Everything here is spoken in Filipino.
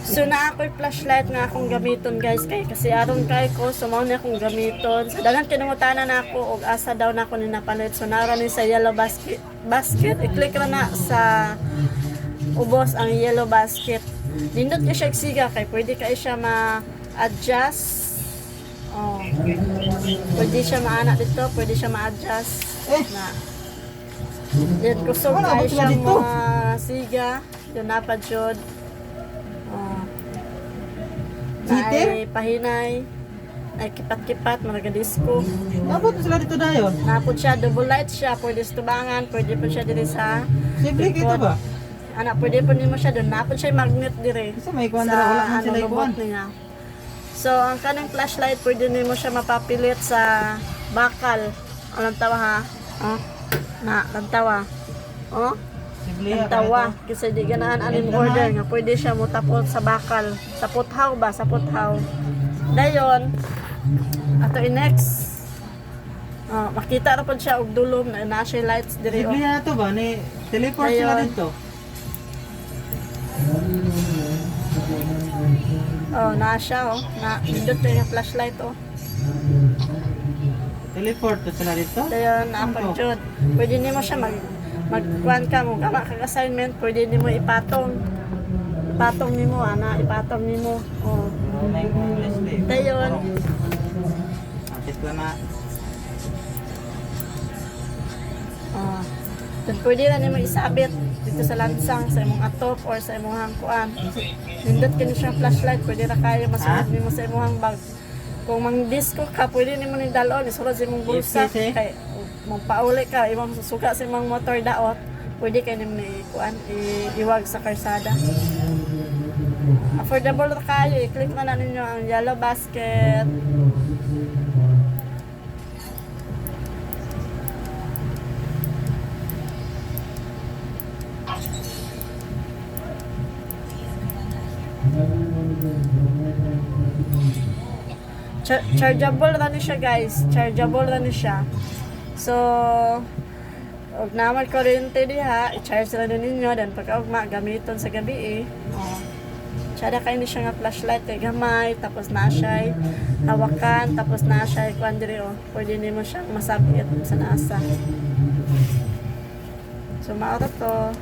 So na ako'y flashlight nga akong gamiton guys kay kasi aron kay ko sumaw na akong gamiton. Sa dalan kinungutanan na ako og asa daw na ako ni napalit. So nara ni sa yellow basket. I-click ra na sa ubos ang yellow basket. Nindot ka siya siga kay pwede ka siya ma-adjust. Oh. Pwede siya maana dito, pwede siya ma-adjust. Na. Diyan kusog kay siya siga. Yun na pa jud. Oh. Ay pahinay. Ay kipat-kipat, maragadisko. Napot sila dito dayon. Napot siya, double light siya. Pwede sa tubangan, pwede po siya diri sa Simple kito ba? anak, pwede po nimo siya doon. Napot siya yung magnet dire. Kasi may kuwan dira, wala man sila ikuan. niya. So, ang kanang flashlight, pwede nimo siya mapapilit sa bakal. Anong tawa ha? Oh. Ang tawa. Oh. Simple Ang ya. tawa. Kasi di ganaan aning order nga. Pwede siya mutapot sa bakal. Sa puthaw ba? Sa puthaw. Dayon, ato next. Oh, makita na po siya og dulom na siya lights dire. Simple na to ba? Ni teleport sila Ayun. dito. Oh, na siya oh. Na indot yung flashlight oh. Teleport to sila dito. Dayon napag jud. Pwede nimo siya magkuan ka mo kama kag assignment, pwede nimo ipatong. Ipatong nimo ana, ipatong nimo. Oh. May English day. Dayon. Akit ko na. Oh. Then pwede na nimo isabit dito sa lansang sa imong atop or sa imong hangkuan. Nindot kini siya flashlight, pwede ra kayo masulod nimo sa imong bag. Kung mang disco ka, pwede nimo ni dalon, isulod sa imong bulsa Yes, yes, eh. kay magpauli ka, imong suka sa imong motor daot, pwede kay nimo ni kuan iwag sa karsada. Affordable ra kayo, i-click na ninyo ang yellow basket. Chargeable na ni siya guys, chargeable na ni siya. So, og naman kuryente diha, i-charge na ninyo dan pagkaugma gamiton sa gabi Oh. Tsada kayo ni siya nga flashlight kay gamay, tapos na siya hawakan, tapos na siya kuan diri oh. Pwede nimo siyang masabit sa nasa. So, maura to.